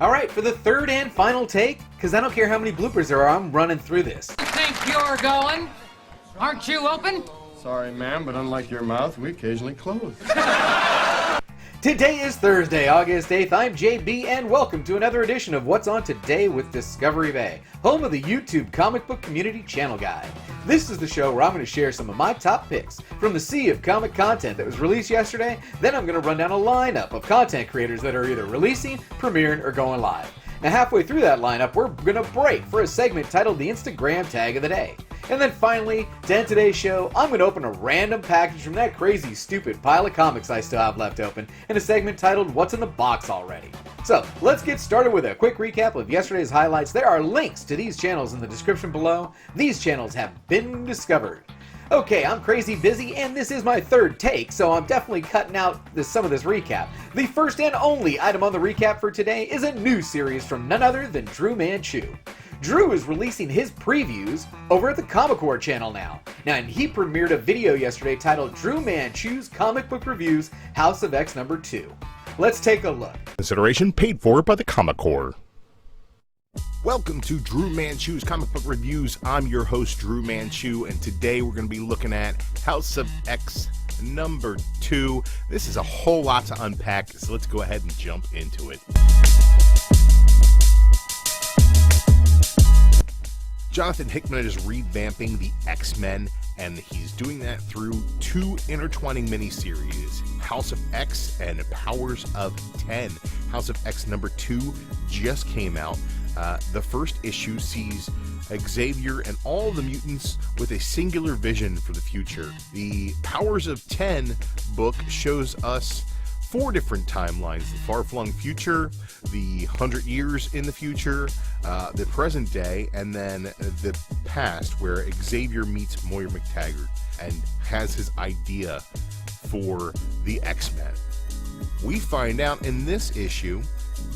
Alright, for the third and final take, because I don't care how many bloopers there are, I'm running through this. You think you're going? Aren't you open? Sorry, ma'am, but unlike your mouth, we occasionally close. Today is Thursday, August 8th. I'm JB, and welcome to another edition of What's On Today with Discovery Bay, home of the YouTube comic book community channel guide. This is the show where I'm going to share some of my top picks from the sea of comic content that was released yesterday. Then I'm going to run down a lineup of content creators that are either releasing, premiering, or going live. Now, halfway through that lineup, we're going to break for a segment titled the Instagram Tag of the Day. And then finally, to end today's show, I'm going to open a random package from that crazy, stupid pile of comics I still have left open in a segment titled What's in the Box Already? So, let's get started with a quick recap of yesterday's highlights. There are links to these channels in the description below. These channels have been discovered. Okay, I'm crazy busy, and this is my third take, so I'm definitely cutting out some of this recap. The first and only item on the recap for today is a new series from none other than Drew Manchu. Drew is releasing his previews over at the Comic channel now. And he premiered a video yesterday titled Drew Manchu's Comic Book Reviews House of X #2. Let's take a look. Consideration paid for by the Comic. Welcome to Drew Manchu's Comic Book Reviews. I'm your host, Drew Manchu, and today we're going to be looking at House of X #2. This is a whole lot to unpack, so let's go ahead and jump into it. Jonathan Hickman is revamping the X-Men, and he's doing that through two intertwining miniseries, House of X and Powers of 10. House of X #2 just came out. The first issue sees Xavier and all the mutants with a singular vision for the future. The Powers of 10 book shows us 4 different timelines: the far-flung future, the 100 years in the future, the present day, and then the past, where Xavier meets Moira McTaggart and has his idea for the X-Men. We find out in this issue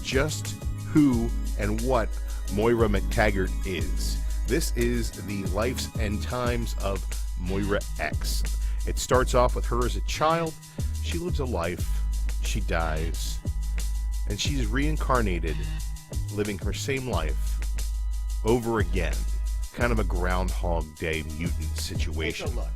just who and what Moira McTaggart is. This is the lives and times of Moira X. It starts off with her as a child. She lives a life, she dies, and she's reincarnated, living her same life over again. Kind of a Groundhog Day mutant situation. Take a look.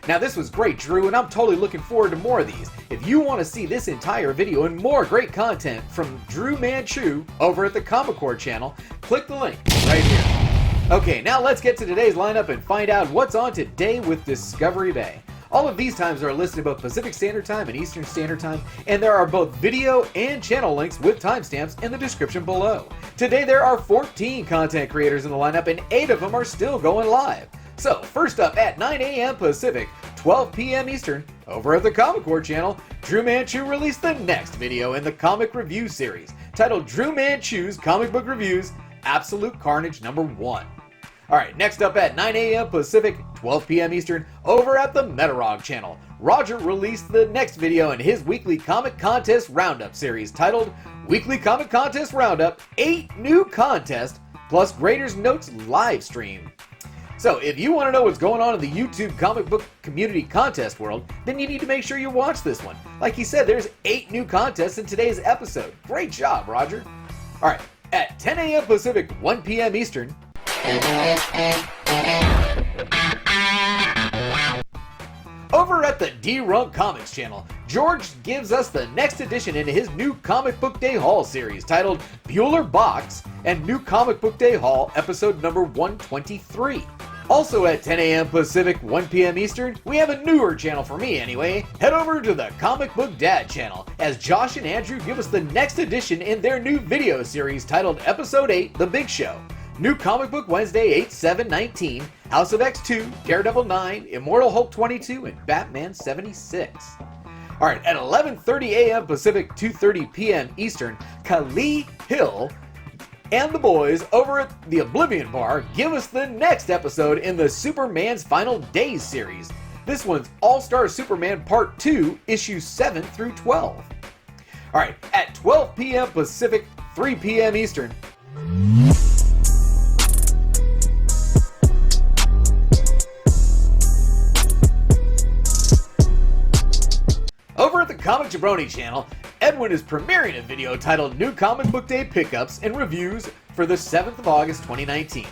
Now this was great, Drew, and I'm totally looking forward to more of these. If you want to see this entire video and more great content from Drew Manchu over at the Comic channel, click the link right here. Okay, now let's get to today's lineup and find out what's on today with Discovery Bay. All of these times are listed both Pacific Standard Time and Eastern Standard Time, and there are both video and channel links with timestamps in the description below. Today there are 14 content creators in the lineup, and 8 of them are still going live. So, first up at 9 a.m. Pacific, 12 p.m. Eastern, over at the Comic channel, Drew Manchu released the next video in the comic review series, titled Drew Manchu's Comic Book Reviews Absolute Carnage #1. Alright, next up at 9 a.m. Pacific, 12 p.m. Eastern, over at the Metarog channel, Roger released the next video in his weekly Comic Contest Roundup series, titled Weekly Comic Contest Roundup 8 New Contests plus Graders Notes Livestream. So, if you want to know what's going on in the YouTube comic book community contest world, then you need to make sure you watch this one. Like he said, there's 8 new contests in today's episode. Great job, Roger. Alright, at 10 a.m. Pacific, 1 p.m. Eastern, over at the Dee Runk Comics channel, George gives us the next edition in his new Comic Book Day Haul series titled Bueller Box and New Comic Book Day Haul episode number 123. Also at 10 a.m. Pacific, 1 p.m. Eastern, we have a newer channel for me anyway. Head over to the Comic Book Dad channel as Josh and Andrew give us the next edition in their new video series titled Episode 8, The Big Show. New Comic Book Wednesday 8/7/19, House of X 2, Daredevil 9, Immortal Hulk 22, and Batman 76. Alright, at 11:30 a.m. Pacific, 2:30 p.m. Eastern, Kali Hill and the boys over at the Oblivion Bar give us the next episode in the Superman's Final Days series. This one's All-Star Superman Part 2, issues 7 through 12. Alright, at 12 p.m. Pacific, 3 p.m. Eastern, over at the Comic Jabroni channel, Edwin is premiering a video titled New Comic Book Day Pickups and Reviews for the 7th of August 2019.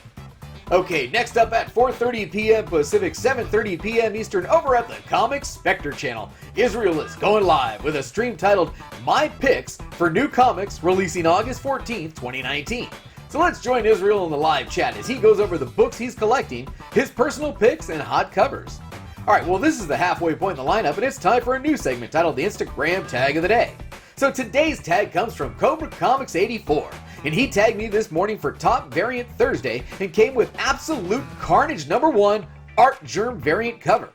Okay, next up at 4:30 p.m. Pacific, 7:30 p.m. Eastern over at the Comic Spectre channel, Israel is going live with a stream titled My Picks for New Comics releasing August 14th, 2019. So let's join Israel in the live chat as he goes over the books he's collecting, his personal picks, and hot covers. Alright, well this is the halfway point in the lineup and it's time for a new segment titled the Instagram Tag of the Day. So today's tag comes from Cobra Comics 84. And he tagged me this morning for Top Variant Thursday and came with Absolute Carnage #1 Art Germ variant cover.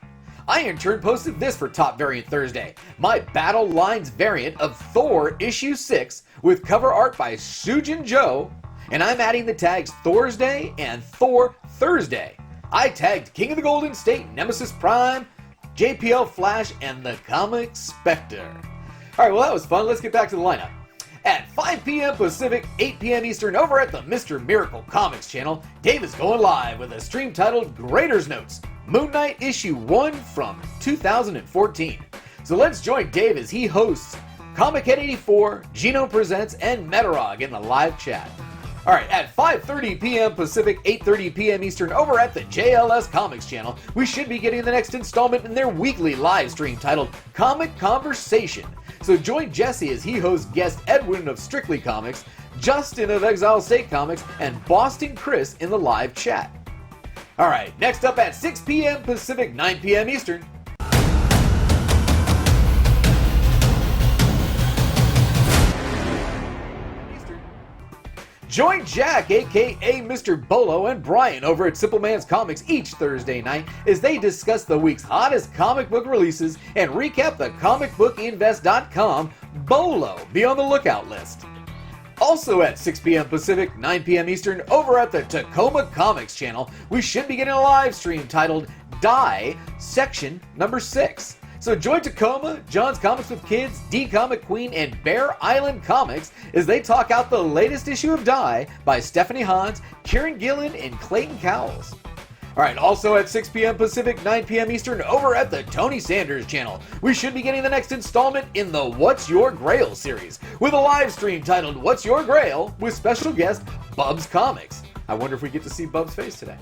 I in turn posted this for Top Variant Thursday, my Battle Lines variant of Thor issue 6 with cover art by Sujin Joe, and I'm adding the tags Thursday and Thor Thursday. I tagged King of the Golden State, Nemesis Prime, JPL Flash, and the Comic Spectre. Alright, well that was fun, let's get back to the lineup. At 5 p.m. Pacific, 8 p.m. Eastern, over at the Mr. Miracle Comics channel, Dave is going live with a stream titled Graders Notes, Moonknight Issue 1 from 2014. So let's join Dave as he hosts Comic Head 84, Genome Presents, and Metarog in the live chat. Alright, at 5:30 p.m. Pacific, 8:30 p.m. Eastern, over at the JLS Comics channel, we should be getting the next installment in their weekly live stream titled Comic Conversation. So join Jesse as he hosts guest Edwin of Strictly Comics, Justin of Exile State Comics, and Boston Chris in the live chat. Alright, next up at 6 p.m. Pacific, 9 p.m. Eastern, join Jack, aka Mr. Bolo, and Brian over at Simple Man's Comics each Thursday night as they discuss the week's hottest comic book releases and recap the comicbookinvest.com Bolo Be on the Lookout list. Also at 6 p.m. Pacific, 9 p.m. Eastern, over at the Tacoma Comics channel, we should be getting a live stream titled Die Section Number 6. So join Tacoma, John's Comics with Kids, D Comic Queen, and Bear Island Comics as they talk out the latest issue of Die by Stephanie Hans, Kieran Gillen, and Clayton Cowles. Alright, also at 6 p.m. Pacific, 9 p.m. Eastern, over at the Tony Sanders channel, we should be getting the next installment in the What's Your Grail series, with a live stream titled What's Your Grail with special guest Bubs Comics. I wonder if we get to see Bubs' face today.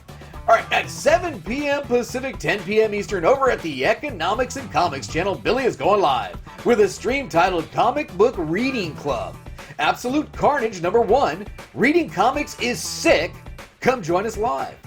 Alright, at 7 p.m. Pacific, 10 p.m. Eastern, over at the Economics and Comics channel, Billy is going live with a stream titled Comic Book Reading Club. Absolute Carnage #1, Reading Comics is Sick. Come join us live.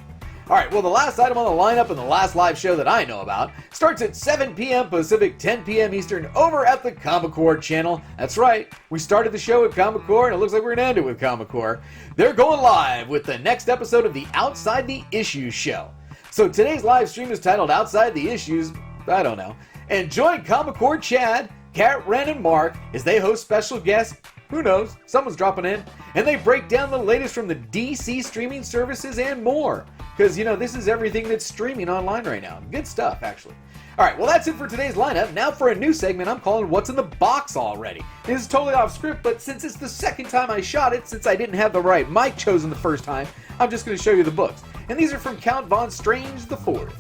Alright, well the last item on the lineup and the last live show that I know about starts at 7 p.m. Pacific, 10 p.m. Eastern, over at the Comic Core channel. That's right, we started the show with Comic Core and it looks like we're going to end it with Comic Core. They're going live with the next episode of the Outside the Issues show. So today's live stream is titled Outside the Issues, I don't know. And join Comic Core Chad, Kat, Ren, and Mark as they host special guests. Who knows, someone's dropping in. And they break down the latest from the DC streaming services and more. Because, you know, this is everything that's streaming online right now. Good stuff, actually. Alright, well that's it for today's lineup. Now for a new segment I'm calling What's in the Box Already. This is totally off script, but since it's the second time I shot it, since I didn't have the right mic chosen the first time, I'm just going to show you the books. And these are from Count Von Strange the Fourth.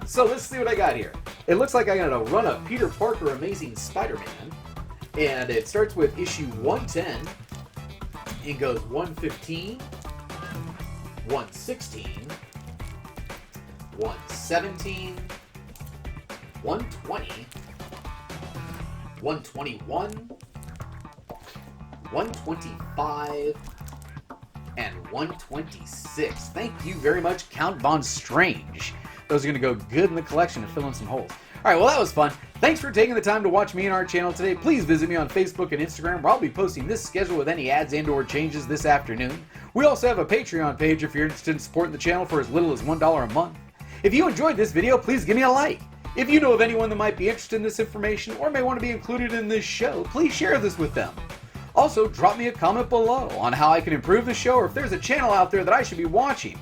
So let's see what I got here. It looks like I got a run of Peter Parker Amazing Spider-Man. And it starts with issue 110. It goes 115. 116, 117, 120, 121, 125, and 126. Thank you very much, Count Von Strange. Those are going to go good in the collection and fill in some holes. Alright, well that was fun. Thanks for taking the time to watch me and our channel today. Please visit me on Facebook and Instagram where I'll be posting this schedule with any ads and or changes this afternoon. We also have a Patreon page if you're interested in supporting the channel for as little as $1 a month. If you enjoyed this video, please give me a like. If you know of anyone that might be interested in this information or may want to be included in this show, please share this with them. Also, drop me a comment below on how I can improve the show or if there's a channel out there that I should be watching.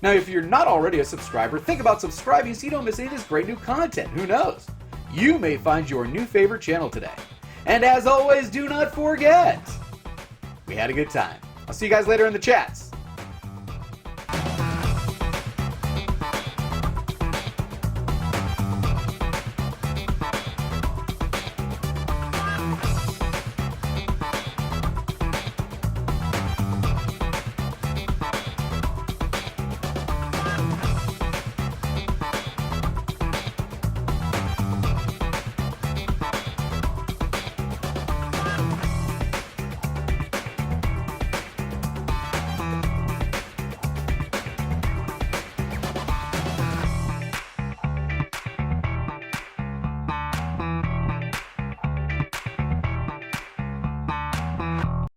Now, if you're not already a subscriber, think about subscribing so you don't miss any of this great new content. Who knows? You may find your new favorite channel today. And as always, do not forget, we had a good time. I'll see you guys later in the chats.